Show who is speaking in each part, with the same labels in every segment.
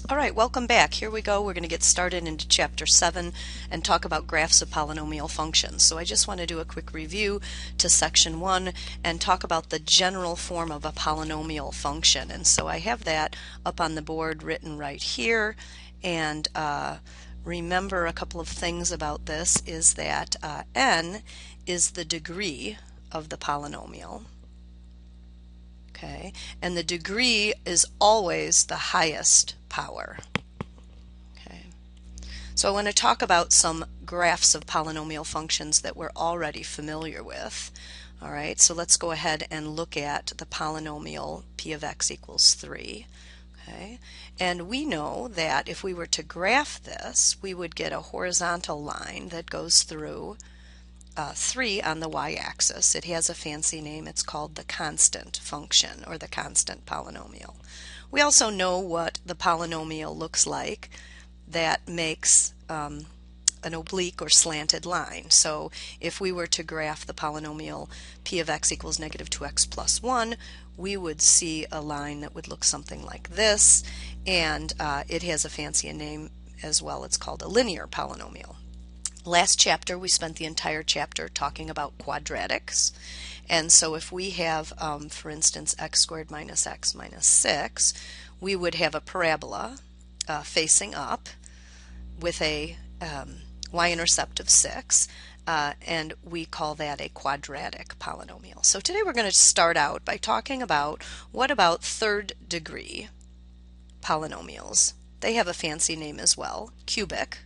Speaker 1: All right, welcome back. Here we go. We're going to get started into Chapter 7 and talk about graphs of polynomial functions. So I just want to do a quick review to Section 1 and talk about the general form of a polynomial function. And so I have that up on the board written right here. And remember a couple of things about this is that n is the degree of the polynomial. Okay, and the degree is always the highest power. Okay, so I want to talk about some graphs of polynomial functions that we're already familiar with. All right, so let's go ahead and look at the polynomial p of x equals 3. Okay, and we know that if we were to graph this, we would get a horizontal line that goes through 3 on the y-axis. It has a fancy name. It's called the constant function or the constant polynomial. We also know what the polynomial looks like that makes an oblique or slanted line. So if we were to graph the polynomial p of x equals negative 2x plus 1, we would see a line that would look something like this, and it has a fancy name as well. It's called a linear polynomial. Last chapter we spent the entire chapter talking about quadratics, and so if we have for instance x squared minus x minus 6, we would have a parabola facing up with a y-intercept of 6, and we call that a quadratic polynomial. So today we're going to start out by talking about what about third degree polynomials. They have a fancy name as well, cubic.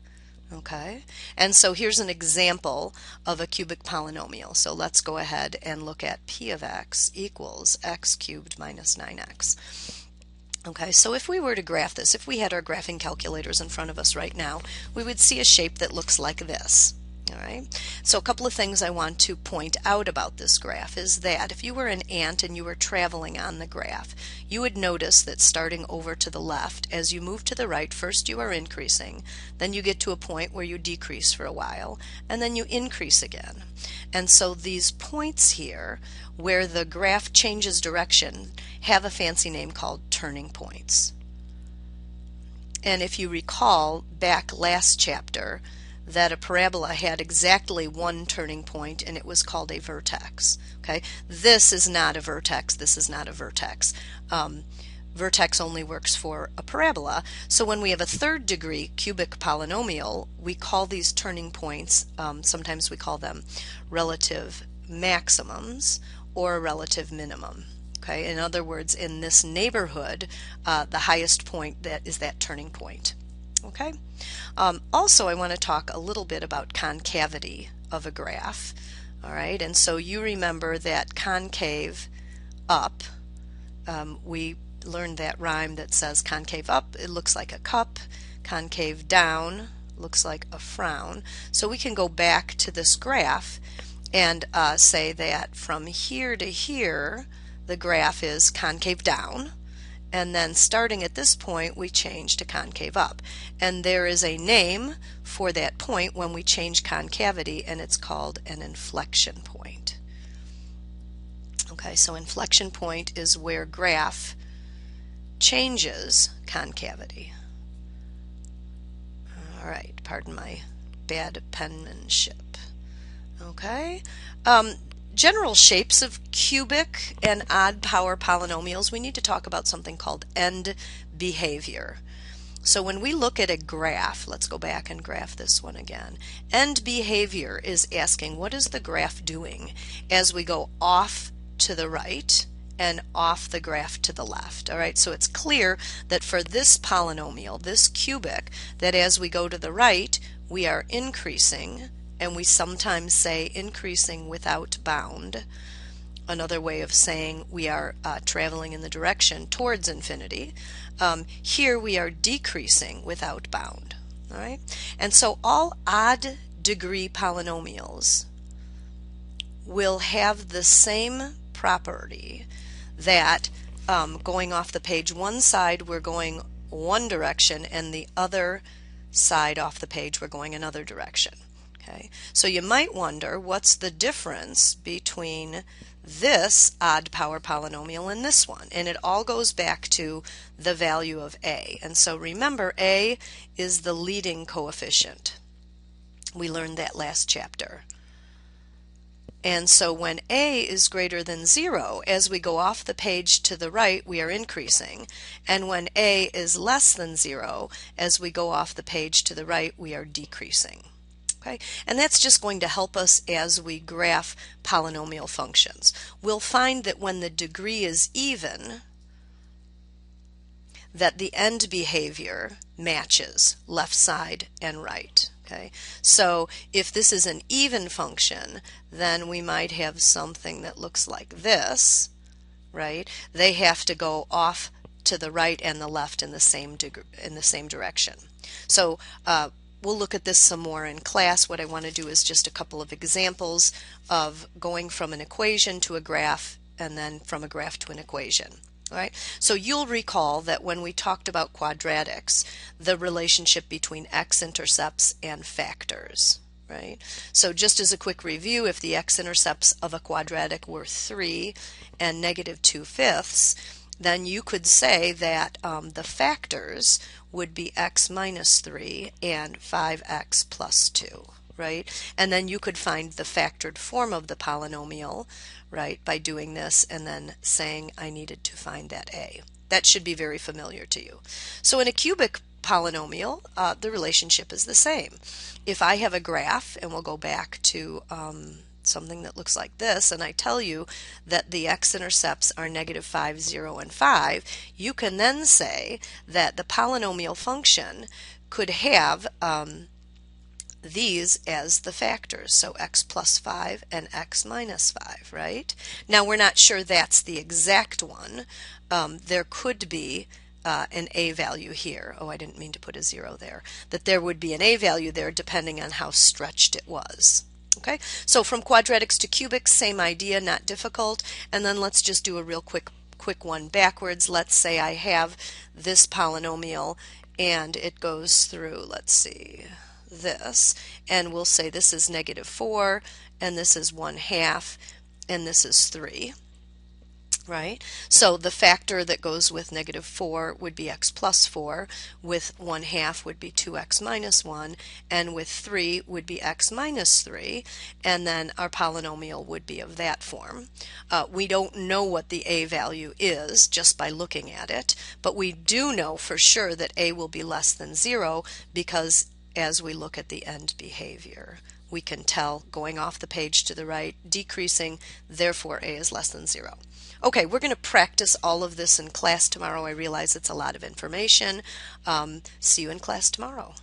Speaker 1: Okay, and so here's an example of a cubic polynomial. So let's go ahead and look at p of x equals x cubed minus 9x. Okay, so if we were to graph this, if we had our graphing calculators in front of us right now, we would see a shape that looks like this. All right, so a couple of things I want to point out about this graph is that if you were an ant and you were traveling on the graph, you would notice that starting over to the left, as you move to the right, first you are increasing, then you get to a point where you decrease for a while, and then you increase again. And so these points here, where the graph changes direction, have a fancy name called turning points. And if you recall back last chapter, that a parabola had exactly one turning point, and it was called a vertex. Okay, this is not a vertex. This is not a vertex. Vertex only works for a parabola. So when we have a third degree cubic polynomial, we call these turning points, sometimes we call them relative maximums or a relative minimum. Okay, in other words, in this neighborhood, the highest point that is that turning point. Okay. Also, I want to talk a little bit about concavity of a graph. All right, and so you remember that concave up, we learned that rhyme that says concave up, it looks like a cup, concave down looks like a frown. So we can go back to this graph and say that from here to here, the graph is concave down. And then starting at this point, we change to concave up. And there is a name for that point when we change concavity, and it's called an inflection point. Okay, so inflection point is where graph changes concavity. All right, pardon my bad penmanship. Okay. General shapes of cubic and odd power polynomials, we need to talk about something called end behavior. So when we look at a graph, let's go back and graph this one again. End behavior is asking what is the graph doing as we go off to the right and off the graph to the left. All right, so it's clear that for this polynomial, this cubic, that as we go to the right, we are increasing, and we sometimes say increasing without bound. Another way of saying we are traveling in the direction towards infinity. Here we are decreasing without bound. All right, and so all odd degree polynomials will have the same property that going off the page one side we're going one direction, and the other side off the page we're going another direction. Okay, so you might wonder what's the difference between this odd power polynomial and this one. And it all goes back to the value of a. And so remember, a is the leading coefficient. We learned that last chapter. And so when a is greater than 0, as we go off the page to the right, we are increasing. And when a is less than 0, as we go off the page to the right, we are decreasing. Okay? And that's just going to help us as we graph polynomial functions. We'll find that when the degree is even, that the end behavior matches left side and right. Okay, so if this is an even function, then we might have something that looks like this, right? They have to go off to the right and the left in the same direction. So we'll look at this some more in class. What I want to do is just a couple of examples of going from an equation to a graph and then from a graph to an equation. All right, so you'll recall that when we talked about quadratics, the relationship between x-intercepts and factors, right? So just as a quick review, if the x-intercepts of a quadratic were 3 and -2/5, then you could say that the factors would be x minus 3 and 5x plus 2. Right? And then you could find the factored form of the polynomial, right, by doing this and then saying I needed to find that a. That should be very familiar to you. So in a cubic polynomial, the relationship is the same. If I have a graph, and we'll go back to something that looks like this, and I tell you that the x-intercepts are -5, 0, and 5, you can then say that the polynomial function could have these as the factors, so x plus 5 and x minus 5, right? Now we're not sure that's the exact one. There could be an a value here. Oh, I didn't mean to put a 0 there. That there would be an a value there depending on how stretched it was. Okay, so from quadratics to cubics, same idea, not difficult. And then let's just do a real quick one backwards. Let's say I have this polynomial and it goes through, let's see, this, and we'll say this is -4 and this is 1/2 and this is 3, right? So the factor that goes with -4 would be x plus 4, with 1/2 would be 2x minus 1, and with 3 would be x minus 3, and then our polynomial would be of that form. We don't know what the a value is just by looking at it, but we do know for sure that a will be less than 0 because as we look at the end behavior, we can tell going off the page to the right, decreasing, therefore a is less than 0. Okay, we're going to practice all of this in class tomorrow. I realize it's a lot of information. See you in class tomorrow.